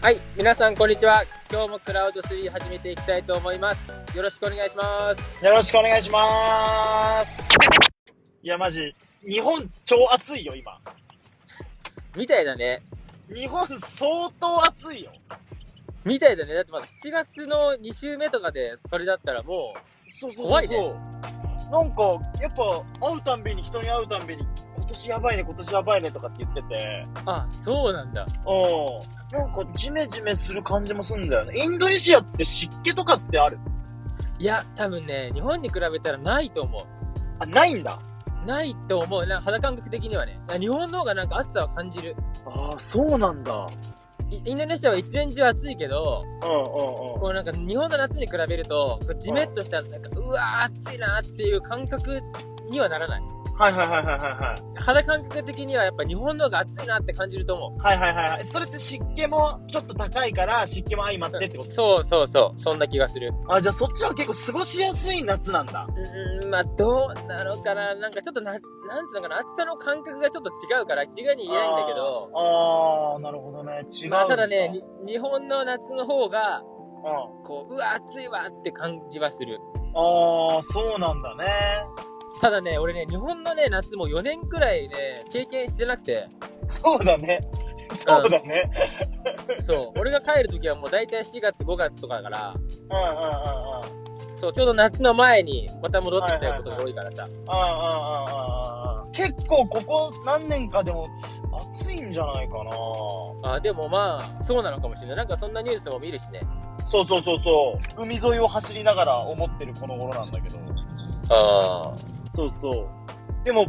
はい、皆さんこんにちは。今日もクラウド3始めていきたいと思います。よろしくお願いします。よろしくお願いします。いや、マジ、日本超暑いよ、今。みたいだね。日本相当暑いよ。みたいだね。だってまだ7月の2週目とかでそれだったらもう怖いね。なんか、やっぱ、人に会うたんびに、今年やばいね、今年やばいねとかって言ってて。あ、そうなんだ。なんか、ジメジメする感じもするんだよね。インドネシアって湿気とかってある？いや、多分ね、日本に比べたらないと思う。あ、ないんだ。ないと思う。なんか肌感覚的にはね。日本の方がなんか暑さを感じる。ああ、そうなんだ。インドネシアは一年中暑いけど、こうなんか日本の夏に比べると、ジメッとしたなんかうわー暑いなっていう感覚にはならない。はい。肌感覚的にはやっぱ日本の方が暑いなって感じると思う。はい。それって湿気もちょっと高いから湿気も相まってってこと？そう。そんな気がする。あ、じゃあそっちは結構過ごしやすい夏なんだ。まあどうなのかな。なんかちょっとなんつうのかな。暑さの感覚がちょっと違うから一概に言えないんだけど。ああ、なるほどね。違う。まあただね、日本の夏の方が、こう、うわ、暑いわって感じはする。ああ、そうなんだね。ただね、俺ね、日本のね、夏も4年くらいね、経験してなくて。そうだね。そうだね。そう。俺が帰るときはもう大体4月、5月とかだから。そう、ちょうど夏の前にまた戻ってきちゃうことが多いからさ。結構ここ何年かでも暑いんじゃないかな。あ、でもまあ、そうなのかもしれない。なんかそんなニュースも見るしね。そう。海沿いを走りながら思ってるこの頃なんだけど。ああ。そう。でも、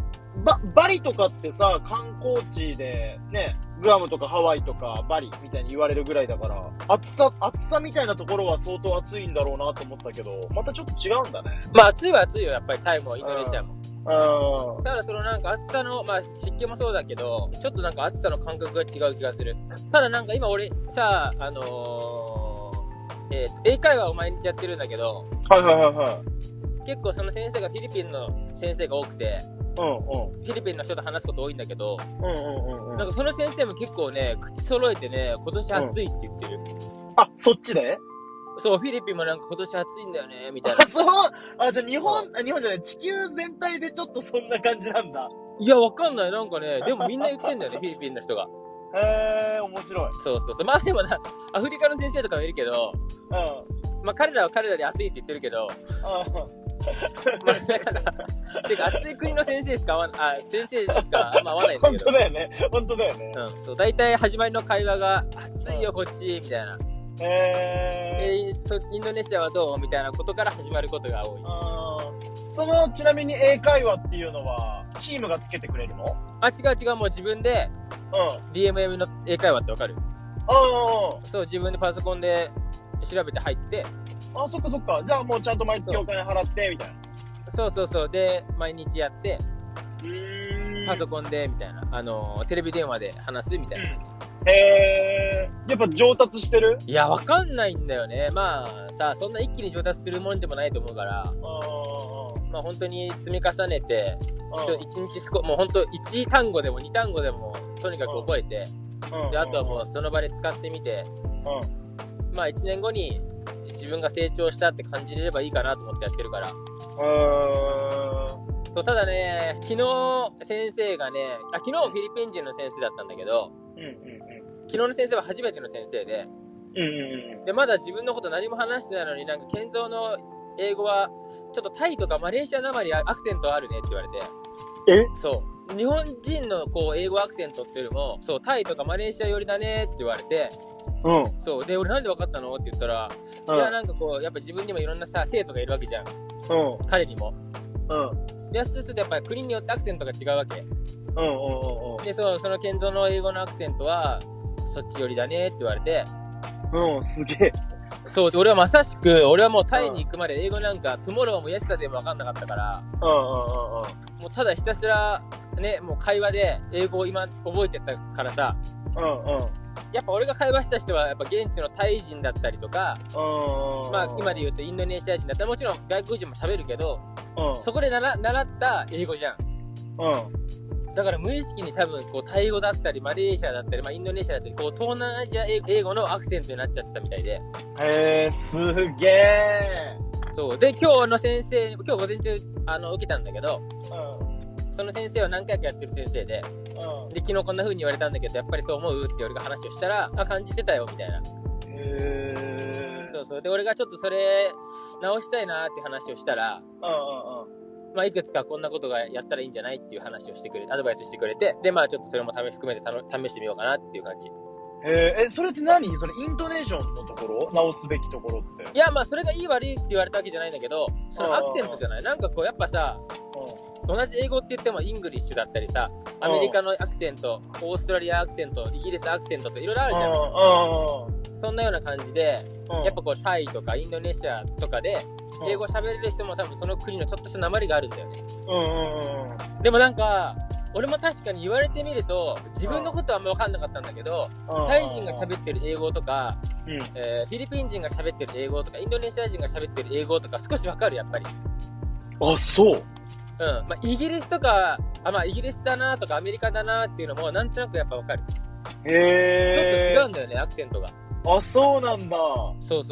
バリとかってさ、観光地で、ね、グアムとかハワイとかバリみたいに言われるぐらいだから、暑さみたいなところは相当暑いんだろうなと思ってたけど、またちょっと違うんだね。まあ暑いは暑いよ、やっぱりタイもインドネシアも。ただそのなんか暑さの、まあ湿気もそうだけど、ちょっとなんか暑さの感覚が違う気がする。ただなんか今俺さ、英会話を毎日やってるんだけど、結構その先生がフィリピンの先生が多くて、フィリピンの人と話すこと多いんだけど、なんかその先生も結構ね、口揃えてね、今年暑いって言ってる。あ、そっちで？そう、フィリピンもなんか今年暑いんだよね、みたいな。そう。あ、じゃあ日本じゃない、地球全体でちょっとそんな感じなんだ。いや、わかんない。なんかね、でもみんな言ってんだよね、フィリピンの人が。へー、面白い。そう。まあでもな、アフリカの先生とかもいるけど、まあ彼らは彼らで暑いって言ってるけど、まあだから、てか暑い国の先生しか先生しかあんま合わないんだけど。本当だよね。そう、大体始まりの会話が、暑いよこっち、みたいな。インドネシアはどうみたいなことから始まることが多い。ちなみに英会話っていうのは、チームがつけてくれるの？あ、違う、もう自分で、DMM の英会話ってわかる？そう、自分でパソコンで調べて入って、あ、そっか。じゃあもうちゃんと毎月お金払って、みたいな。そう。で、毎日やって、パソコンで、みたいな。テレビ電話で話すみたいな感じ。やっぱ上達してる？いや、わかんないんだよね。まあ、さ、そんな一気に上達するもんでもないと思うから、まあ本当に積み重ねて、一日もう本当1単語でも2単語でも、とにかく覚えて、で、あとはもうその場で使ってみて、まあ1年後に自分が成長したって感じれればいいかなと思ってやってるから。そう、ただね、昨日先生がね、昨日フィリピン人の先生だったんだけど、昨日の先生は初めての先生で、で、まだ自分のこと何も話してないのに、なんか健三の英語はちょっとタイとかマレーシアなまりアクセントあるねって言われて。そう。日本人のこう英語アクセントっていうよりも、そう、タイとかマレーシア寄りだねって言われて、そう。で、俺なんで分かったのって言ったら、いや、なんかこう、やっぱ自分にもいろんなさ、生徒がいるわけじゃん。彼にも。で、そうするとやっぱり国によってアクセントが違うわけ。で、その健三の英語のアクセントは、そっち寄りだねって言われて。すげえ。そうで、俺はまさしく、俺はもうタイに行くまで英語なんか、トゥモローもイエスタでも分かんなかったから、もうただひたすら、ね、もう会話で英語を今覚えてたからさ、やっぱ俺が会話した人はやっぱ現地のタイ人だったりとか、まあ今で言うとインドネシア人だったらもちろん外国人も喋るけど、そこで習った英語じゃん。だから無意識に多分こうタイ語だったりマレーシアだったり、インドネシアだったりこう東南アジア英語のアクセントになっちゃってたみたいで。すげえ。そうで今日の先生今日午前中受けたんだけど、その先生は何回かやってる先生で、で昨日こんな風に言われたんだけどやっぱりそう思うって俺が話をしたら感じてたよみたいな。そうで俺がちょっとそれ直したいなって話をしたら、いくつかこんなことがやったらいいんじゃないっていう話をしてくれてアドバイスしてくれて、でちょっとそれも含めて試してみようかなっていう感じ。それって何？それイントネーションのところ直すべきところって。いやそれがいい悪いって言われたわけじゃないんだけど、そのアクセントじゃない、なんかこうやっぱさ、同じ英語って言ってもイングリッシュだったりさ、アメリカのアクセント、オーストラリアアクセント、イギリスアクセントといろいろあるじゃん。そんなような感じで、やっぱこうタイとかインドネシアとかで英語喋れる人も多分その国のちょっとした訛りがあるんだよね。でもなんか俺も確かに言われてみると自分のことはあんま分かんなかったんだけど、タイ人が喋ってる英語とか、フィリピン人が喋ってる英語とかインドネシア人が喋ってる英語とか少し分かるやっぱり。あ、そう。イギリスとかイギリスだなとかアメリカだなっていうのもなんとなくやっぱ分かる。ちょっと違うんだよねアクセントが。あ、そうなんだ。そう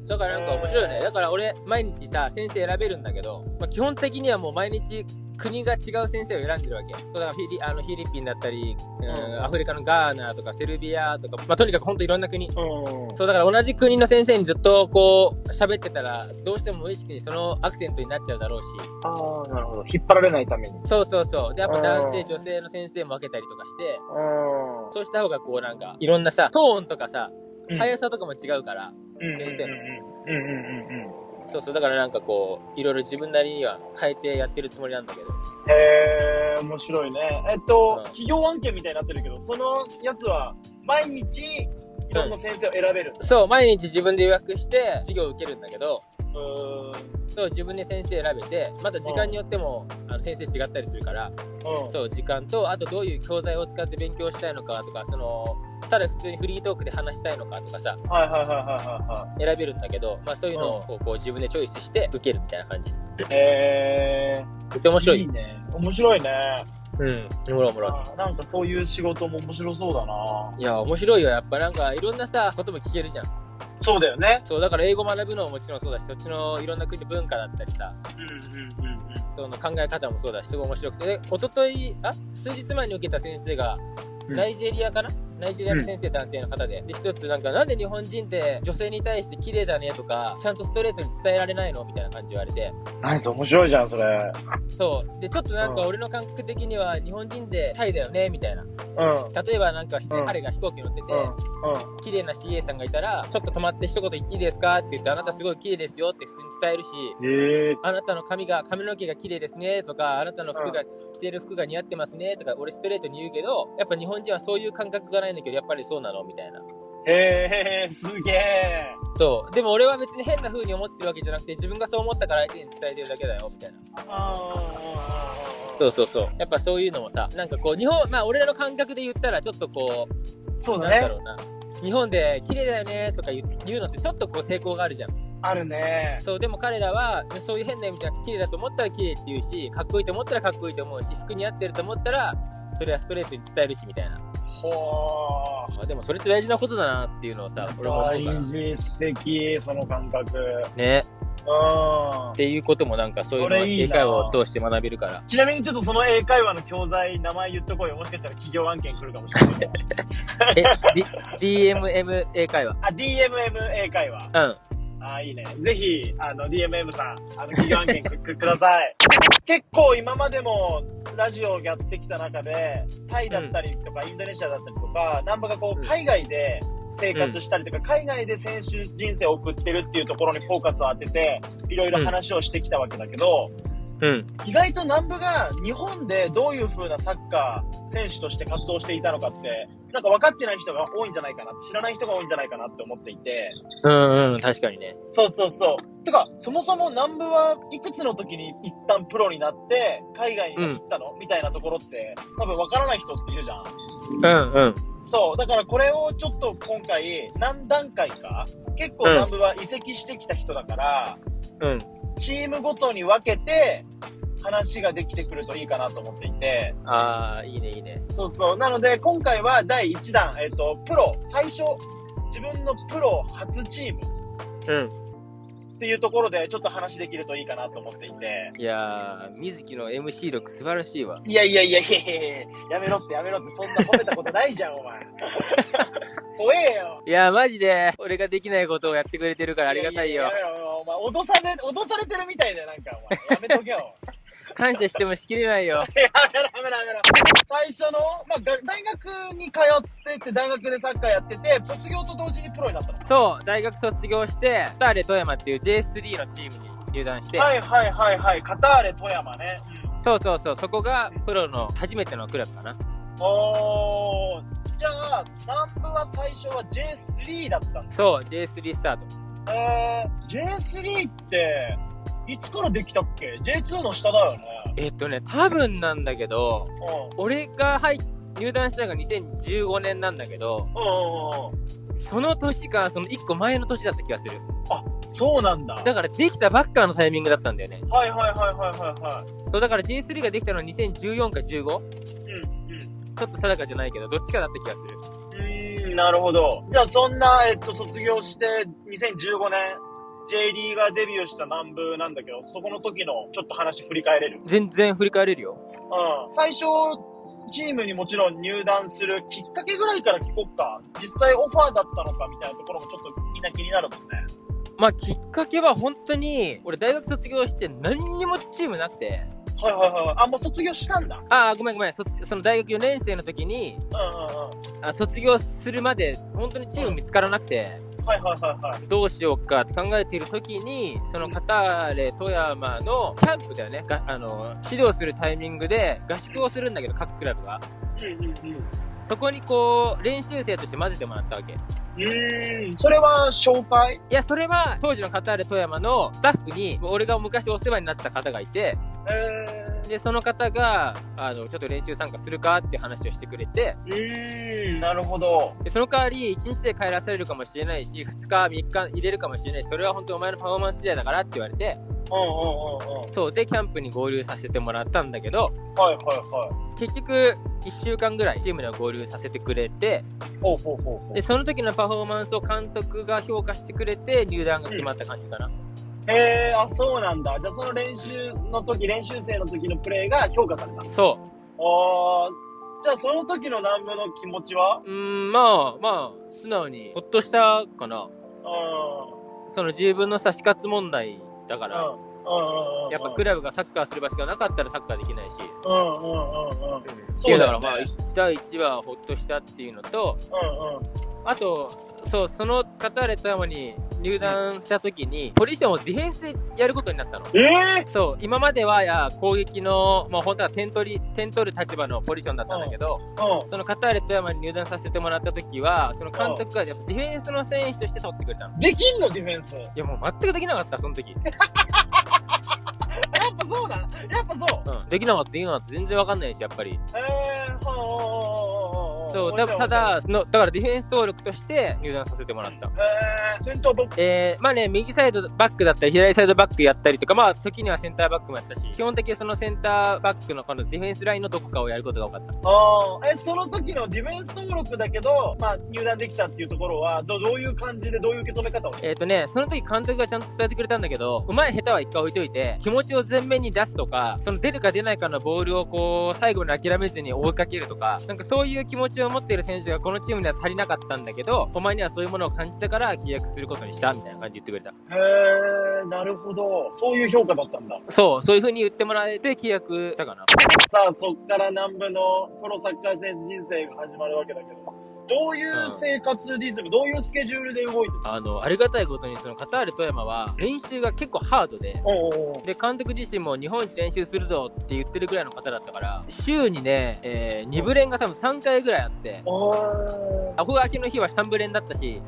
だからなんか面白いよね。だから俺毎日さ先生選べるんだけど、基本的にはもう毎日国が違う先生を選んでるわけ。だからフィリピンだったり、アフリカのガーナとかセルビアとか、とにかくほんといろんな国。そうだから同じ国の先生にずっとこう喋ってたらどうしても無意識にそのアクセントになっちゃうだろうし。なるほど。引っ張られないために。そうでやっぱ男性女性の先生も分けたりとかして、そうした方がこうなんかいろんなさトーンとかさ速さとかも違うから、先生の。だからなんかこういろいろ自分なりには変えてやってるつもりなんだけど。面白いね。企業案件みたいになってるけど、そのやつは毎日いろんな先生を選べる。そう、毎日自分で予約して授業を受けるんだけど、そう自分で先生選べて、また時間によっても先生違ったりするから、そう時間とあとどういう教材を使って勉強したいのかとか、ただ普通にフリートークで話したいのかとかさ、選べるんだけど、そういうのをこう自分でチョイスして受けるみたいな感じ。めっちゃ面白い。いいね。面白いね。おもろい。なんかそういう仕事も面白そうだな。いや面白いよ。やっぱなんかいろんなさことも聞けるじゃん。そうだよね。そうだから英語学ぶのももちろんそうだし、そっちのいろんな国文化だったりさ、その考え方もそうだし、すごい面白くて、数日前に受けた先生がナイジェリアかな、ナイジェリアの先生、男性の方で、一つなんで日本人って女性に対して綺麗だねとかちゃんとストレートに伝えられないのみたいな感じ言われて、ナイス、面白いじゃんそれ。そうでちょっとなんか俺の感覚的には日本人でタイだよねみたいな、例えばなんか彼が飛行機乗ってて、綺麗な CA さんがいたらちょっと止まって一言言っていいですかって言って、あなたすごい綺麗ですよって普通に伝えるし、あなたの髪の毛が綺麗ですねとか、あなたの着てる服が似合ってますねとか俺ストレートに言うけど、やっぱ日本人はそういう感覚がないんだけどやっぱりそうなのみたいな。すげえ。そうでも俺は別に変な風に思ってるわけじゃなくて、自分がそう思ったから相手に伝えてるだけだよみたいな。そうやっぱそういうのもさ、なんかこう日本俺らの感覚で言ったらちょっとこう、そうだね、なんだろうな、日本で綺麗だよねとか言うのってちょっとこう抵抗があるじゃん。あるね。そうでも彼らはそういう変な意味じゃなくて、綺麗だと思ったら綺麗って言うし、かっこいいと思ったらかっこいいと思うし、服に合ってると思ったらそれはストレートに伝えるしみたいな。でもそれって大事なことだなっていうのをさ、俺も思うから。大事、素敵、その感覚ね。っていうこともなんかそういうの英会話を通して学べるから。ちなみにちょっとその英会話の教材名前言っとこうよ。もしかしたら企業案件来るかもしれない。DMM 英会話。DMM 英会話。いいね。ぜひ、DMM さん、企業案件ください。結構今までもラジオをやってきた中で、タイだったりとか、インドネシアだったりとか、南波がこう、海外で生活したりとか、海外で選手人生を送ってるっていうところにフォーカスを当てて、いろいろ話をしてきたわけだけど、意外と南部が日本でどういう風なサッカー選手として活動していたのかって、なんか分かってない人が多いんじゃないかな、知らない人が多いんじゃないかなって思っていて。確かにね。そう。てか、そもそも南部はいくつの時に一旦プロになって海外に行ったの、みたいなところって多分分からない人っているじゃん。そう。だからこれをちょっと今回何段階か、結構南部は移籍してきた人だから、チームごとに分けて、話ができてくるといいかなと思っていて。ああ、いいね、いいね。そうそう。なので、今回は第1弾、プロ、最初、自分のプロ初チーム。うん。っていうところで、ちょっと話できるといいかなと思っていて。いやー、水木の MC 力素晴らしいわ。いや、やめろって、そんな褒めたことないじゃん、お前。怖えよ。いや、マジで、俺ができないことをやってくれてるからありがたいよ。やめろ、お前、脅されてるみたいで、なんか、お前。やめとけよ。感謝してもしきれないよ。やめろ。最初の、まあ、大学に通ってて、大学でサッカーやってて、卒業と同時にプロになったの。そう、大学卒業して、カターレ富山っていう J3 のチームに入団して。はい。カターレ富山ね。そう、そこがプロの初めてのクラブかな。おー。じゃあ、南部は最初は J3 だったんだ。そう、J3 スタート。J3 って、いつからできたっけ？ J2 の下だよね。多分なんだけど、俺が入団したのが2015年なんだけど、その年か、その1個前の年だった気がする。あ、そうなんだ。だからできたばっかのタイミングだったんだよね。はい。そう、だから J3 ができたのは2014か 15？ちょっと定かじゃないけど、どっちかだった気がする。なるほど。じゃあそんな、卒業して2015年、J リーガーデビューした南部なんだけど、そこの時のちょっと話振り返れる？全然振り返れるよ。最初、チームにもちろん入団するきっかけぐらいから聞こっか。実際オファーだったのかみたいなところもちょっとみんな気になるもんね。まあきっかけは本当に、俺大学卒業して何にもチームなくて。あ、もう卒業したんだ。ごめん。その大学4年生の時に、卒業するまで本当にチーム見つからなくて。どうしようかって考えている時に、そのカターレ富山のキャンプだよね。指導するタイミングで合宿をするんだけど、各クラブが。そこにこう、練習生として混ぜてもらったわけ。それは紹介？いや、それは当時のカターレ富山のスタッフに、俺が昔お世話になってた方がいて、で、その方が、ちょっと練習参加するかって話をしてくれて。なるほど。で、その代わり、1日で帰らされるかもしれないし、2日、3日入れるかもしれないし、それは本当にお前のパフォーマンス次第だからって言われて、そう、で、キャンプに合流させてもらったんだけど、結局、1週間ぐらいチームには合流させてくれて、で、その時のパフォーマンスを監督が評価してくれて、入団が決まった感じかな。そうなんだ。じゃあその練習生の時のプレーが評価された。そう。じゃあその時の南部の気持ちは？まあ、素直にほっとしたかな。その自分の死活問題だから、やっぱクラブがサッカーする場所がなかったらサッカーできないし。そうだからまあ、第1話ほっとしたっていうのと、あと、そう、そのカターレ富山に入団した時に、ポジションをディフェンスでやることになったの。そう、今までは攻撃の、まあ本当は点取る立場のポジションだったんだけど、そのカターレ富山に入団させてもらった時は、その監督がやっぱディフェンスの選手として取ってくれたの。できんの？ディフェンス。いやもう全くできなかった、その時。やっぱそうだ。できなかった。全然わかんないし、やっぱり。そう、ただからディフェンス登録として入団させてもらった。センターバック？まあね、右サイドバックだったり、左サイドバックやったりとか、まあ、時にはセンターバックもやったし、基本的にそのセンターバックのこのディフェンスラインのどこかをやることが多かった。その時のディフェンス登録だけど、まあ、入団できたっていうところは、どういう感じで、どういう受け止め方を？その時監督がちゃんと伝えてくれたんだけど、上手い下手は一回置いといて、気持ちを前面に出すとか、その出るか出ないかのボールをこう、最後に諦めずに追いかけるとか、なんかそういう気持ちを持っている選手がこのチームには足りなかったんだけど、お前にはそういうものを感じたから契約することにしたみたいな感じで言ってくれた。なるほど。そういう評価だったんだ。そういう風に言ってもらえて契約したかな。さあ、そっから南部のプロサッカー選手人生が始まるわけだけど、どういう生活リズム、どういうスケジュールで動いてる？ありがたいことにそのカタール富山は練習が結構ハードで、で、監督自身も日本一練習するぞって言ってるぐらいの方だったから、週にね、2部練が多分3回ぐらいあって、アフ明けの日は3部練だったし、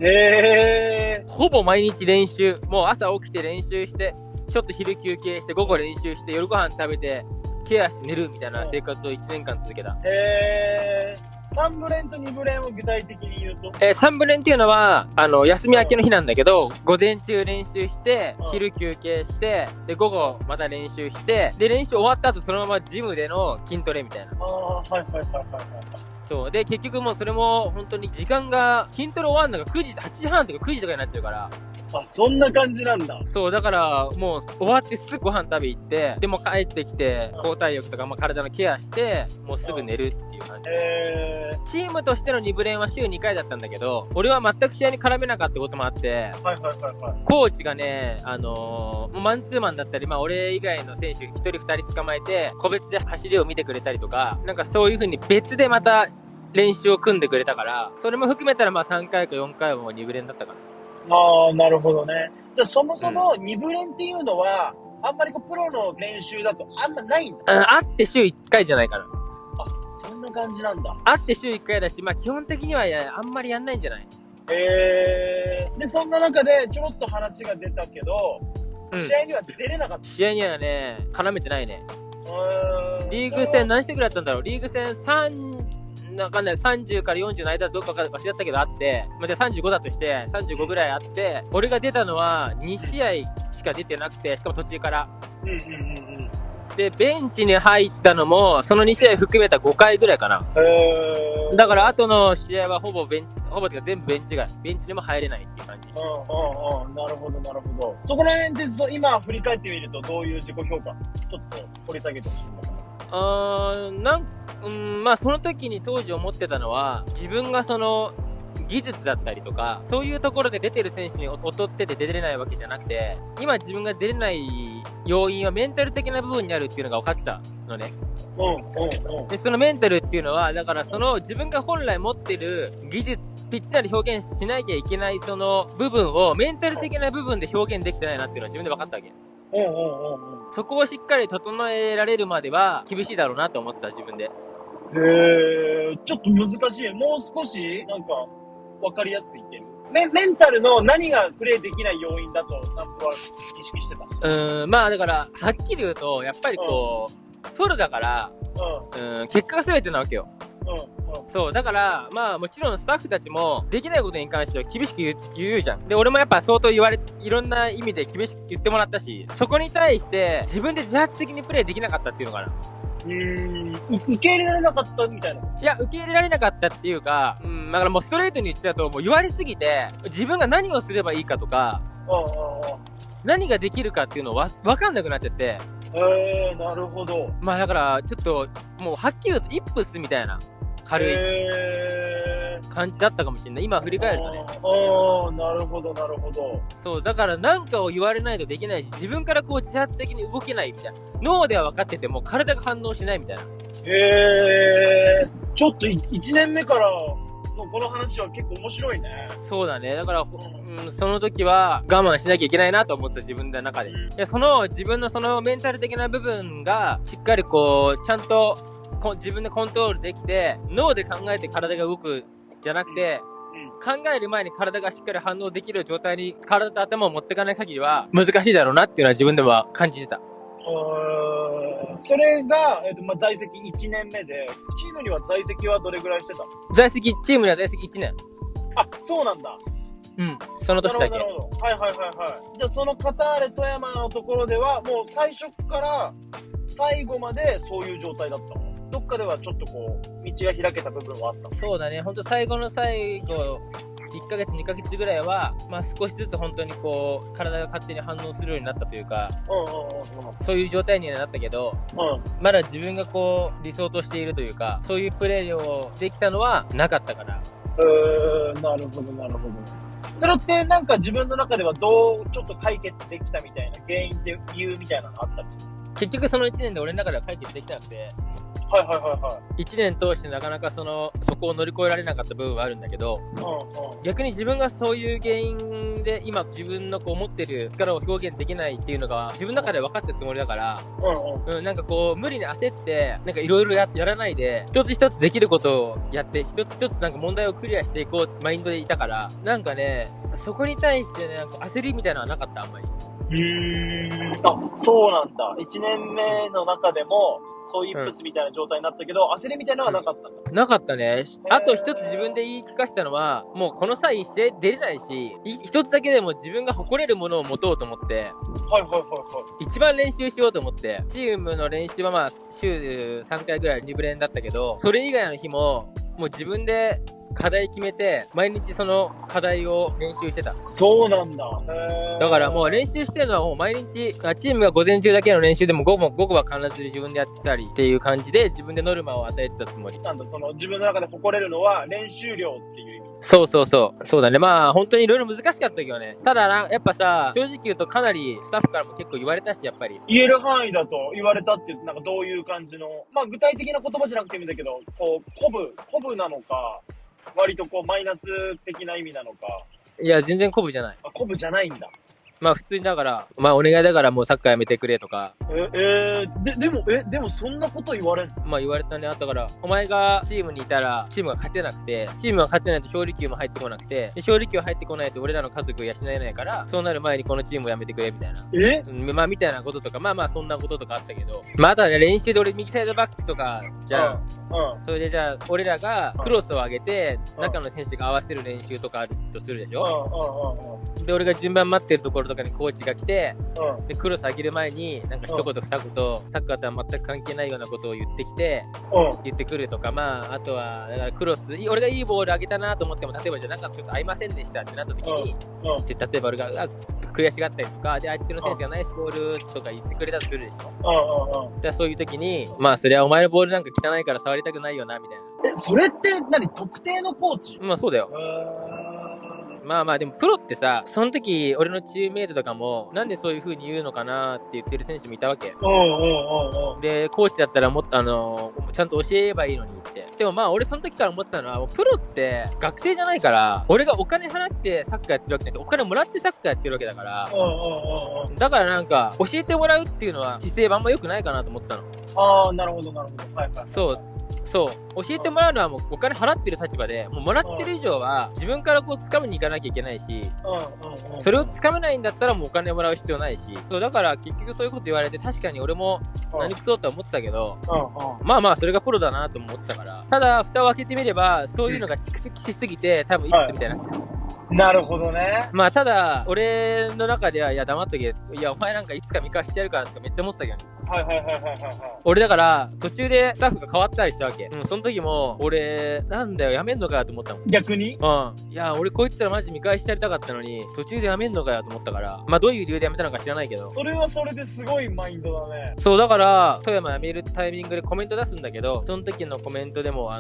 ほぼ毎日練習、もう朝起きて練習して、ちょっと昼休憩して、午後練習して、夜ご飯食べて、ケアして寝るみたいな生活を1年間続けた。3ブレンと2ブレンを具体的に言うと3ブレンっていうのは、休み明けの日なんだけど、午前中練習して、昼休憩して、で、午後また練習して、で、練習終わった後そのままジムでの筋トレみたいな。そう。で、結局もうそれも本当に時間が、筋トレ終わるのが9時、8時半とか9時とかになっちゃうから。あ、そんな感じなんだ。そう、だからもう終わってすぐご飯食べ行って、でも帰ってきて、交代浴とか、体のケアして、もうすぐ寝るっていう感じ。チームとしての2ブレンは週2回だったんだけど、俺は全く試合に絡めなかったこともあって、コーチがね、マンツーマンだったり、俺以外の選手1人2人捕まえて、個別で走りを見てくれたりとか、なんかそういう風に別でまた練習を組んでくれたから、それも含めたら3回か4回はもう2ブレンだったから。ああ、なるほどね。じゃあそもそも2ブレンっていうのは、あんまりプロの練習だとあんまないんだ。あって週1回じゃないかな。あ、そんな感じなんだ。あって週1回だし、基本的にはあんまりやんないんじゃない？で、そんな中でちょろっと話が出たけど、試合には出れなかった。試合にはね、絡めてないね。リーグ戦何試合ぐらいあったんだろう。リーグ戦わかんない。30から40の間どっかか忘れたけどあって、じゃあ35だとして、35ぐらいあって、俺が出たのは2試合しか出てなくて、しかも途中から。で、ベンチに入ったのも、その2試合含めた5回ぐらいかな。だから後の試合はほぼっていうか全部ベンチ外。ベンチにも入れないっていう感じ。なるほど、なるほど。そこら辺で今振り返ってみるとどういう自己評価ちょっと掘り下げてほしいんだけど。その時に当時思ってたのは、自分がその技術だったりとか、そういうところで出てる選手に劣ってて出れないわけじゃなくて、今自分が出れない要因はメンタル的な部分にあるっていうのが分かってたのね。で、そのメンタルっていうのは、だからその自分が本来持ってる技術、ピッチなり表現しなきゃいけないその部分をメンタル的な部分で表現できてないなっていうのは自分で分かったわけ。そこをしっかり整えられるまでは厳しいだろうなと思ってた、自分で。ちょっと難しい。もう少し、なんか、わかりやすくいける。メンタルの何がプレイできない要因だと、なんとは認識してた。だから、はっきり言うと、やっぱりプロだから、結果が全てなわけよ。そう、だから、もちろんスタッフたちも、できないことに関しては厳しく言うじゃん。で、俺もやっぱ相当いろんな意味で厳しく言ってもらったし、そこに対して、自分で自発的にプレイできなかったっていうのかな。受け入れられなかったみたいな。いや、受け入れられなかったっていうか、だからもうストレートに言っちゃうと、もう言われすぎて、自分が何をすればいいかとか、何ができるかっていうのをわかんなくなっちゃって。なるほど。だから、ちょっと、もうはっきり言うと、イップスみたいな、軽い感じだったかもしれない。今振り返るとね。なるほど、なるほど。そう、だから何かを言われないとできないし、自分から自発的に動けないみたいな。脳では分かってても、体が反応しないみたいな。ちょっと1年目からのこの話は結構面白いね。そうだね。だから、その時は我慢しなきゃいけないなと思ってた、自分の中で。いや、自分のそのメンタル的な部分が、しっかりちゃんと自分でコントロールできて、脳で考えて体が動くじゃなくて、考える前に体がしっかり反応できる状態に体と頭を持っていかない限りは難しいだろうなっていうのは自分では感じてた。それが、在籍1年目で、チームには在籍はどれぐらいしてたの？チームには在籍1年。あ、そうなんだ。その年だけ。なるほど。はい。じゃあそのカターレ富山のところでは、もう最初から最後までそういう状態だったの？どっかではちょっと道が開けた部分はあったの？そうだね。ほんと最後の最後、1ヶ月2ヶ月ぐらいは、少しずつ本当に体が勝手に反応するようになったというか、そういう状態にはなったけど、まだ自分が理想としているというか、そういうプレーをできたのはなかったから。なるほど、なるほど。それってなんか自分の中ではどうちょっと解決できたみたいな原因って理由みたいなのあったりする？結局その1年で俺の中では解決できなくて、1年通してなかなかそこを乗り越えられなかった部分はあるんだけど、逆に自分がそういう原因で今自分の持ってる力を表現できないっていうのが自分の中で分かったつもりだから、なんか無理に焦ってなんかいろいろやらないで一つ一つできることをやって一つ一つなんか問題をクリアしていこうマインドでいたから、なんかねそこに対してねなんか焦りみたいなのはなかった、あんまり。そうなんだ。1年目の中でもそういうイップスみたいな状態になったけど、焦りみたいなのはなかったんだ。なかったね。あと一つ自分で言い聞かせたのは、もうこの際試合出れないし、一つだけでも自分が誇れるものを持とうと思って、一番練習しようと思って、チームの練習はまあ週3回ぐらい2部練だったけど、それ以外の日ももう自分で課題決めて、毎日その課題を練習してた。そうなんだ。だからもう練習してるのはもう毎日、チームが午前中だけの練習でも午後は必ず自分でやってたりっていう感じで自分でノルマを与えてたつもり。なんだ、その自分の中で誇れるのは練習量っていう意味。そうだね。まあ本当にいろいろ難しかったけどね。ただやっぱさ、正直言うとかなりスタッフからも結構言われたし、やっぱり。言える範囲だと言われたって言って、なんかどういう感じの、まあ具体的な言葉じゃなくてもいいんだけど、こう、鼓舞なのか、割とこうマイナス的な意味なのか。いや、全然鼓舞じゃない。鼓舞じゃないんだ。まあ普通にだから、まあお願いだからもうサッカーやめてくれとか。でもそんなこと言われんの？まあ言われたね。あったから、お前がチームにいたら、チームが勝てなくて、チームが勝てないと勝利給も入ってこなくて、で勝利給入ってこないと俺らの家族養えないから、そうなる前にこのチームをやめてくれみたいな。まあみたいなこととか、まあそんなこととかあったけど、まああとはね、練習で俺右サイドバックとか、じゃあ、それでじゃあ、俺らがクロスを上げて、中の選手が合わせる練習とかあるとするでしょ。で、俺が順番待ってるところとかにコーチが来て、で、クロス上げる前に、なんか一言二言、サッカーとは全く関係ないようなことを言ってきて、言ってくるとか、まあ、あとは、だからクロス、俺がいいボール上げたなと思っても、例えばじゃあなんかちょっと合いませんでしたってなった時に、例えば俺が、悔しがったりとか、で、あっちの選手がナイスボールとか言ってくれたとするでしょ。で、そういう時に、まあ、それはお前のボールなんか汚いから触りたくないよな、みたいな。それって特定のコーチ？まあ、そうだよ。まあでもプロってさ、その時俺のチームメイトとかもなんでそういう風に言うのかなって言ってる選手もいたわけ。で、コーチだったらもっとちゃんと教えればいいのにって。でもまあ俺その時から思ってたのは、プロって学生じゃないから、俺がお金払ってサッカーやってるわけじゃなくて、お金もらってサッカーやってるわけだから、だからなんか教えてもらうっていうのは姿勢あんま良くないかなと思ってたの。なるほど。そう教えてもらうのはもうお金払ってる立場で、もうもらってる以上は自分からこう掴みに行かなきゃいけないし、それを掴めないんだったらもうお金もらう必要ないし、そうだから結局そういうこと言われて、確かに俺も何くそって思ってたけど、まあそれがプロだなと思ってたから、ただ蓋を開けてみればそういうのが蓄積しすぎて多分いくつみたいなやつ。なるほどね。まあただ俺の中では、いや黙っとけ、いやお前なんかいつか見返してやるからとかめっちゃ思ってたけどね。俺だから途中でスタッフが変わったりしたわけ。その時も俺なんだよやめんのかよと思ったもん。逆に？いや俺こいつらマジ見返してやりたかったのに途中でやめんのかよと思ったから、まあどういう理由でやめたのか知らないけど、それはそれですごいマインドだね。そうだから富山辞めるタイミングでコメント出すんだけど、その時のコメントでも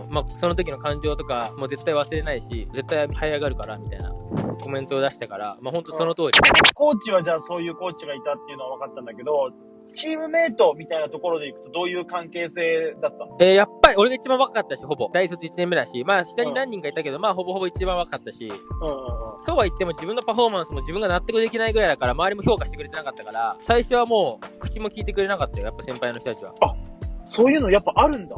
まあその時の感情とかもう絶対忘れないし、絶対這い上がるからみたいなコメントを出したから、まあほんとその通り。コーチはじゃあそういうコーチがいたっていうのは分かったんだけど、チームメイトみたいなところでいくとどういう関係性だったの？やっぱり俺が一番若かったし、ほぼ大卒1年目だし、まあ下に何人かいたけど、まあほぼ一番若かったし、そうは言っても自分のパフォーマンスも自分が納得できないぐらいだから、周りも評価してくれてなかったから、最初はもう口も聞いてくれなかったよ、やっぱ先輩の人たちは。そういうのやっぱあるんだ。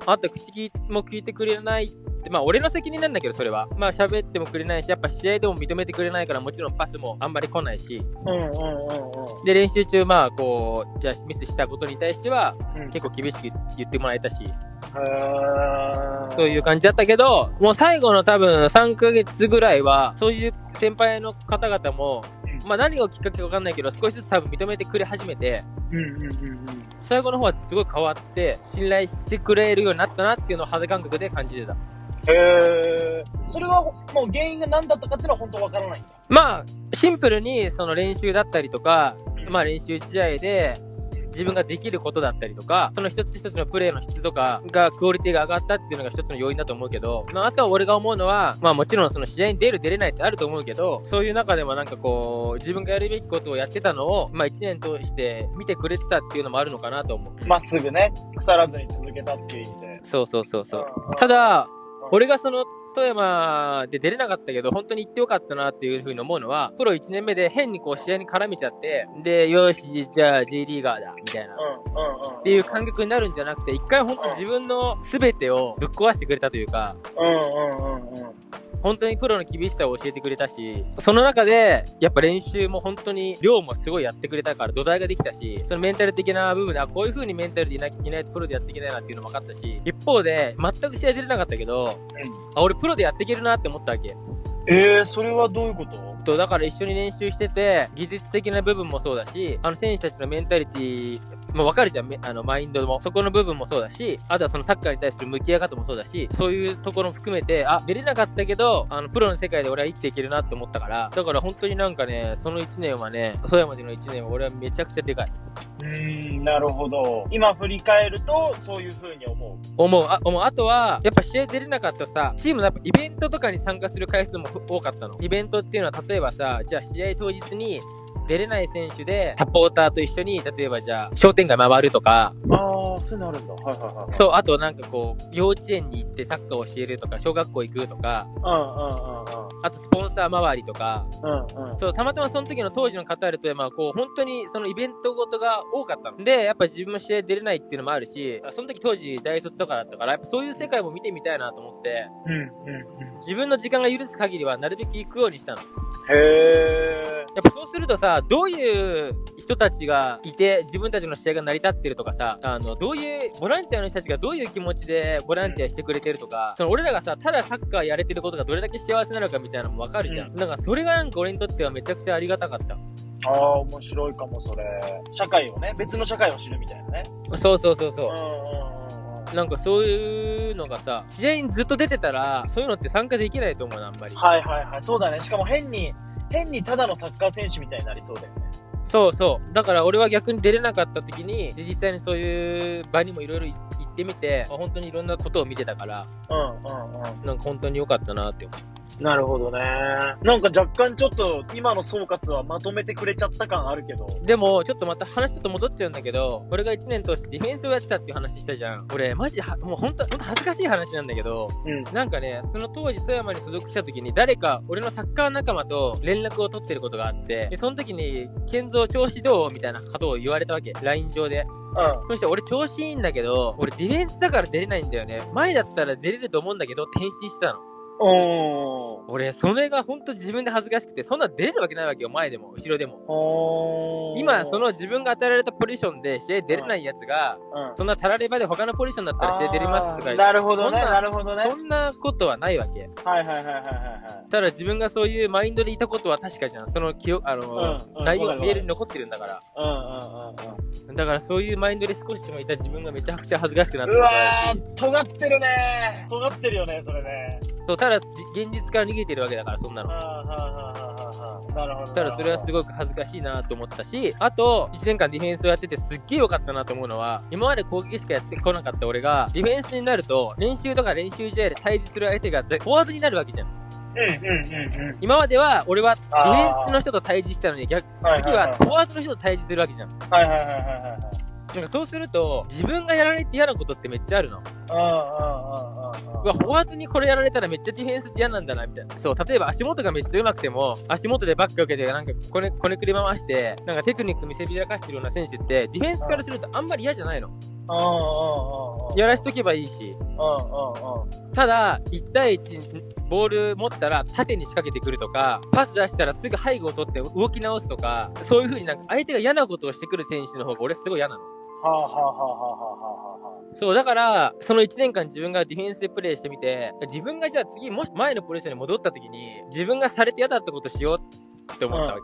あと口も聞いてくれないって、まあ俺の責任なんだけど、それはまあ喋ってもくれないし、やっぱ試合でも認めてくれないから、もちろんパスもあんまり来ないし、で練習中まあこうじゃあミスしたことに対しては、結構厳しく言ってもらえたし、そういう感じだったけど、もう最後の多分3ヶ月ぐらいはそういう先輩の方々も、まあ何がきっかけか分かんないけど、少しずつ多分認めてくれ始めて、最後の方はすごい変わって信頼してくれるようになったなっていうのを肌感覚で感じてた。それはもう原因が何だったかっていうのは本当わからないんだ。まあシンプルにその練習だったりとか、まあ練習試合で自分ができることだったりとか、その一つ一つのプレーの質とかがクオリティが上がったっていうのが一つの要因だと思うけど、まああとは俺が思うのは、まあもちろんその試合に出れないってあると思うけど、そういう中でもなんかこう自分がやるべきことをやってたのをまあ1年通して見てくれてたっていうのもあるのかなと思う。まっすぐね、腐らずに続けたっていう意味で。そう。ただ俺がその富山で出れなかったけど、本当に行ってよかったなっていう風に思うのは、プロ1年目で変にこう試合に絡めちゃって、で、よし、じゃあ J リーガーだ、みたいな。っていう感覚になるんじゃなくて、一回本当自分の全てをぶっ壊してくれたというか、本当にプロの厳しさを教えてくれたし、その中で、やっぱ練習も本当に量もすごいやってくれたから土台ができたし、そのメンタル的な部分で、こういう風にメンタルでいないとプロでやっていけないなっていうのも分かったし、一方で、全く試合出れなかったけど、俺プロでやっていけるなって思ったわけ。それはどういうこと？だから一緒に練習してて、技術的な部分もそうだし、選手たちのメンタリティ、分かるじゃん、マインドも。そこの部分もそうだし、あとはそのサッカーに対する向き合い方もそうだし、そういうところも含めて、出れなかったけど、プロの世界で俺は生きていけるなって思ったから、だから本当になんかね、その1年はね、富山での1年は俺はめちゃくちゃでかい。なるほど。今振り返ると、そういう風に思う。あとは、やっぱ試合出れなかったさ、チームのやっぱイベントとかに参加する回数も多かったの。イベントっていうのは、例えばさ、じゃあ試合当日に出れない選手で、サポーターと一緒に、例えばじゃあ、商店街回るとか。そういうのあるんだ。はいはいはい。そう、あとなんかこう、幼稚園に行ってサッカーを教えるとか、小学校行くとか。あとスポンサー周りとか。そう、たまたまその時の当時のカタールというのは、こう、本当にそのイベントごとが多かったの。で、やっぱ自分も試合出れないっていうのもあるし、その時当時大卒とかだったから、やっぱそういう世界も見てみたいなと思って、自分の時間が許す限りはなるべく行くようにしたの。やっぱそうするとさ、どういう人たちがいて自分たちの試合が成り立ってるとかさ、どういうボランティアの人たちがどういう気持ちでボランティアしてくれてるとか、その俺らがさ、ただサッカーやれてることがどれだけ幸せなのかみたいなのもわかるじゃん。なんかそれがなんか俺にとってはめちゃくちゃありがたかった。面白いかも、それ。社会をね、別の社会を知るみたいなね。そう。なんかそういうのがさ、試合にずっと出てたら、そういうのって参加できないと思うな、あんまり。そうだね。しかも変にただのサッカー選手みたいになりそうだよね。そう。だから俺は逆に出れなかった時に、実際にそういう場にもいろいろ行ってみて、本当にいろんなことを見てたから、なんか本当に良かったなって思う。なるほどね。なんか若干ちょっと今の総括はまとめてくれちゃった感あるけど。でも、ちょっとまた話ちょっと戻っちゃうんだけど、俺が1年通してディフェンスをやってたっていう話したじゃん。俺、マジでもう本当恥ずかしい話なんだけど、なんかね、その当時富山に所属した時に誰か俺のサッカー仲間と連絡を取ってることがあって、でその時に、健三調子どうみたいなことを言われたわけ。LINE 上で。そして俺調子いいんだけど、俺ディフェンスだから出れないんだよね。前だったら出れると思うんだけどって返信してたの。俺、それがほんと自分で恥ずかしくて、そんな出れるわけないわけよ、前でも、後ろでも。今、その自分が与えられたポジションで試合出れないやつが、そんなたらればで他のポジションだったら試合出れますとか。なるほどね。そんなことはないわけ。ただ自分がそういうマインドでいたことは確かじゃん。その内容が見えるに残ってるんだから。だからそういうマインドで少しでもいた自分がめちゃくちゃ恥ずかしくなってる。尖ってるね。尖ってるよね、それね。そう、ただ現実から逃げてるわけだから、そんなの。なるほど。ただそれはすごく恥ずかしいなと思ったし、あと1年間ディフェンスをやっててすっげえ良かったなと思うのは、今まで攻撃しかやってこなかった俺がディフェンスになると練習とか練習試合で対峙する相手がフォワードになるわけじゃん。今までは俺はディフェンスの人と対峙したのに次はフォワードの人と対峙するわけじゃん。なんかそうすると自分がやられて嫌なことってめっちゃあるの。フォワードにこれやられたらめっちゃディフェンスって嫌なんだなみたいな。そう、例えば足元がめっちゃ上手くても足元でバック受けてなんかこねくり回してなんかテクニック見せびらかしてるような選手ってディフェンスからするとあんまり嫌じゃないの。やらしとけばいいし。ただ1対1ボール持ったら縦に仕掛けてくるとか、パス出したらすぐ背後を取って動き直すとか、そういう風になんか相手が嫌なことをしてくる選手の方が俺すごい嫌なの。そう、だから、その1年間自分がディフェンスでプレーしてみて、自分がじゃあ次もし前のポジションに戻った時に、自分がされて嫌だったことしようって思ったわ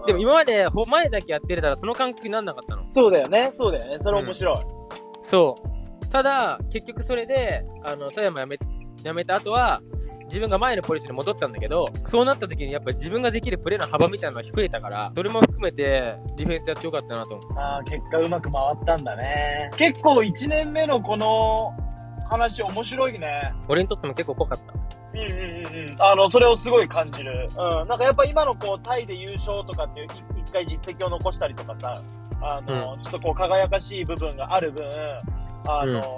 け。でも今まで前だけやってたらその感覚になんなかったの。そうだよね。それ面白い。そう。ただ、結局それで、富山辞めた後は、自分が前のポジションに戻ったんだけど、そうなった時にやっぱり自分ができるプレーの幅みたいなのが低れたから、それも含めてディフェンスやってよかったなと思う。結果うまく回ったんだね。結構1年目のこの話面白いね。俺にとっても結構濃かった。それをすごい感じる。なんかやっぱ今のこうタイで優勝とかっていう一回実績を残したりとかさ、ちょっとこう輝かしい部分がある分、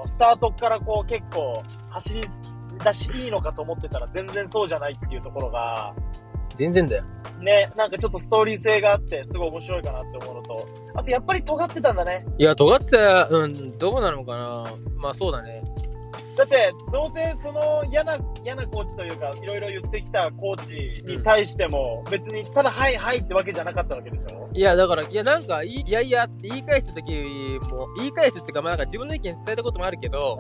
スタートからこう結構走り出しいいのかと思ってたら全然そうじゃないっていうところが全然だよね。なんかちょっとストーリー性があってすごい面白いかなって思うのと、あとやっぱり尖ってたんだね。いや尖ってた。どうなのかな。まあそうだね。だって、どうせその嫌なコーチというか、いろいろ言ってきたコーチに対しても、別にただはいはいってわけじゃなかったわけでしょ？いや、だから、いや、なんか、いやいやって言い返した時も、言い返すっていうか、まあなんか自分の意見伝えたこともあるけど、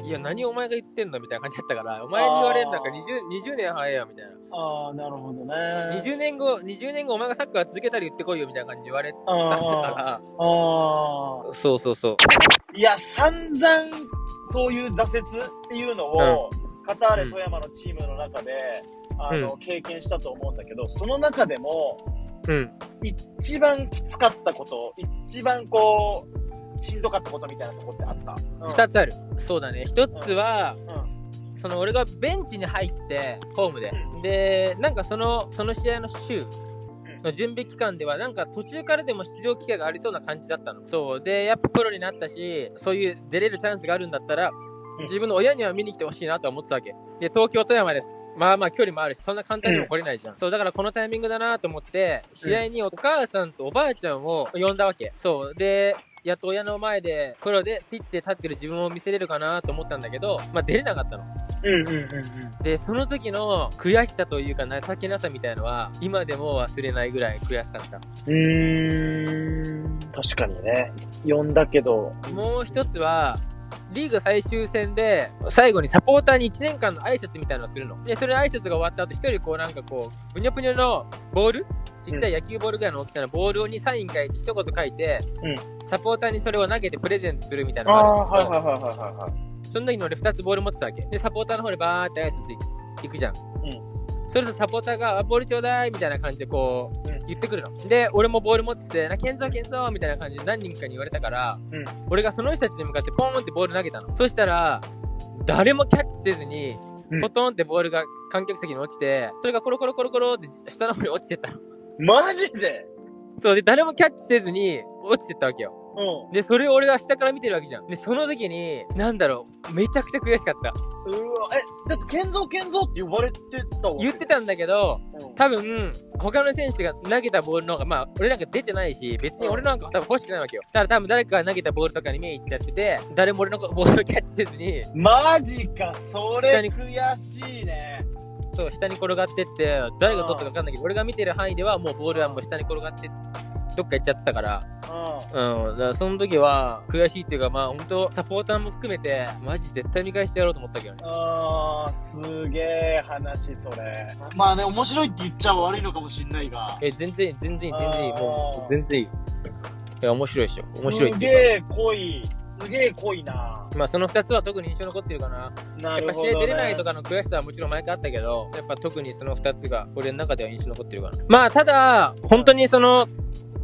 いや、何お前が言ってんのみたいな感じだったから、お前に言われるなんか20年早いよ、みたいな。ああ、なるほどね。20年後、お前がサッカー続けたり言ってこいよ、みたいな感じで言われたから、そうそうそう。いや、散々、そういう挫折っていうのを、カターレ富山のチームの中で、経験したと思うんだけど、その中でも、一番きつかったこと、一番こう、しんどかったことみたいなとこってあった？二つある。そうだね。一つは、その俺がベンチに入って、ホームで。で、なんかその試合の週の準備期間では、なんか途中からでも出場機会がありそうな感じだったの。そう。で、やっぱプロになったし、そういう出れるチャンスがあるんだったら、自分の親には見に来てほしいなと思ってたわけ。で、東京富山です。まあまあ距離もあるし、そんな簡単にも来れないじゃん。そう、だからこのタイミングだなと思って、試合にお母さんとおばあちゃんを呼んだわけ。そう。で、やっと親の前で、プロでピッチで立ってる自分を見せれるかなと思ったんだけど、まあ出れなかったの。で、その時の悔しさというか情けなさみたいのは、今でも忘れないぐらい悔しかった。確かにね。呼んだけど。もう一つは、リーグ最終戦で、最後にサポーターに1年間の挨拶みたいなのをするの。で、それ挨拶が終わった後、一人こうなんかこう、ぷにょぷにょのボールちっちゃい野球ボールぐらいの大きさのボールにサイン書いて一言書いて、サポーターにそれを投げてプレゼントするみたいなのがあるんだけど、その時に俺2つボール持ってたわけ。で、サポーターの方でバーって挨拶行くじゃん。それとサポーターが、ボールちょうだいみたいな感じでこう、言ってくるの。で、俺もボール持ってて、ケンゾーみたいな感じで何人かに言われたから、俺がその人たちに向かってポーンってボール投げたの。そしたら、誰もキャッチせずに、ポトンってボールが観客席に落ちて、それがコロコロコロコロって下の方に落ちてったの。マジで？そうで、誰もキャッチせずに落ちてったわけよ。で、それを俺が下から見てるわけじゃん。で、その時に、なんだろう、めちゃくちゃ悔しかった。だってケンゾーって呼ばれてたわ。言ってたんだけど、多分、他の選手が投げたボールの方が、まあ、俺なんか出てないし、別に俺なんか多分欲しくないわけよ。ただ多分誰かが投げたボールとかに目いっちゃってて、誰も俺のボールをキャッチせずに。マジか、それ悔しいね。そう、下に転がってって、誰が取ったか分かんないけど、俺が見てる範囲ではもうボールはもう下に転がって、どっか行っちゃってたから。だからその時は悔しいっていうか、まあ本当サポーターも含めて、マジ絶対見返してやろうと思ったけどね。すげえ話、それ。まあね、面白いって言っちゃ悪いのかもしんないが。全然いい。もう、全然いい。いや、面白いでしょ。面白いっていうか。すげえ濃いな。まあその2つは特に印象残ってるかな。やっぱ試合出れないとかの悔しさはもちろん毎回あったけど、やっぱ特にその2つが俺の中では印象残ってるかな。まあただ、本当に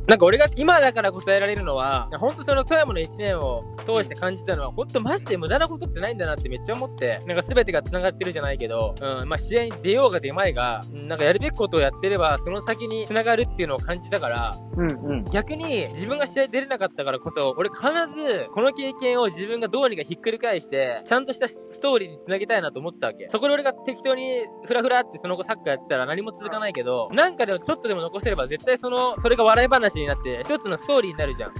なんか俺が今だからこそ得られるのは、本当その富山の1年を通して感じたのは、本当マジで無駄なことってないんだなってめっちゃ思って、なんか全てが繋がってるじゃないけど、まあ試合に出ようが出まいが、なんかやるべきことをやってれば、その先に繋がるっていうのを感じたから、逆に自分が試合出れなかったからこそ、俺必ずこの経験を自分がどうにかひっくり返して、ちゃんとしたストーリーに繋げたいなと思ってたわけ。そこで俺が適当にフラフラってその後サッカーやってたら何も続かないけど、なんかでもちょっとでも残せれば絶対それが笑い話になって一つのストーリーになるじゃん。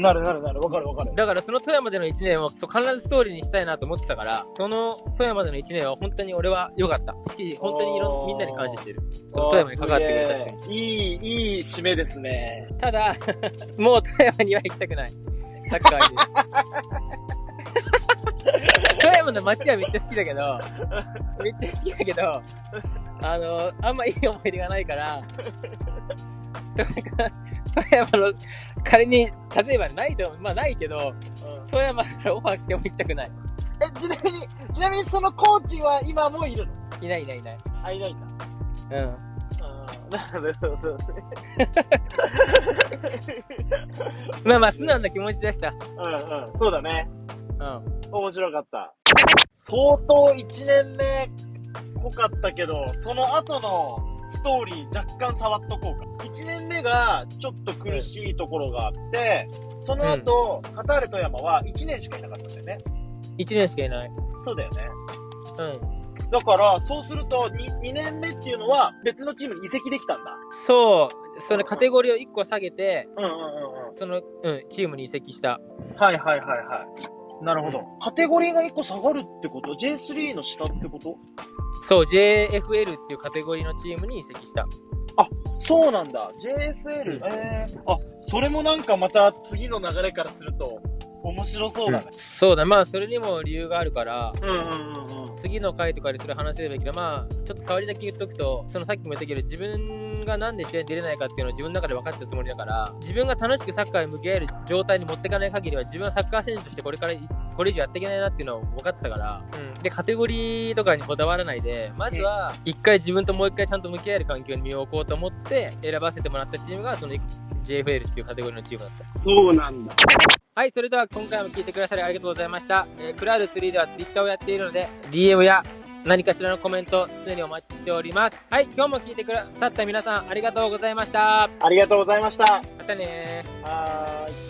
なる。わかる。だからその富山での1年を必ずストーリーにしたいなと思ってたから、その富山での1年は本当に俺は良かった。本当にみんなに感謝してる。その富山に関わってくれた人に。いい締めですね。ただ、もう富山には行きたくない。サッカーに。富山の街はめっちゃ好きだけど、あんまいい思い出がないから、富山の仮に例えばないと、まあないけど、富山からオファー来ても行きたくない。ちなみにそのコーチは今もいるの？いない。いないんだ。なるほどね。まあ素直な気持ちでした。そうだね。面白かった。相当1年目濃かったけど、その後のストーリー若干触っとこうか。1年目がちょっと苦しいところがあって、その後、カターレ富山は1年しかいなかったんだよね。1年しかいない。そうだよね。だから、そうすると2年目っていうのは別のチームに移籍できたんだ。そう。そのカテゴリーを1個下げて、チームに移籍した。はい。なるほど。カテゴリーが1個下がるってこと？ J3 の下ってこと？そう、JFL っていうカテゴリーのチームに移籍した。あ、そうなんだ。JFL、あ、それもなんかまた次の流れからすると面白そうだね。そうだ、まあそれにも理由があるから、次の回とかでそれ話せるべきだ。まあちょっと触りだけ言っとくと、そのさっきも言ったけど、自分がなんで試合に出れないかっていうのを自分の中で分かったつもりだから、自分が楽しくサッカーに向き合える状態に持っていかない限りは、自分はサッカー選手としてこれ以上やっていけないなっていうのを分かってたから、でカテゴリーとかにこだわらないで、まずは一回自分ともう一回ちゃんと向き合える環境に身を置こうと思って選ばせてもらったチームがその JFL っていうカテゴリーのチームだった。そうなんだ。はい、それでは今回も聞いてくださりありがとうございました。クラウド3では Twitter をやっているので DM や何かしらのコメント常にお待ちしております。はい、今日も聞いてくださった皆さんありがとうございました。ありがとうございました。またねー。はーい。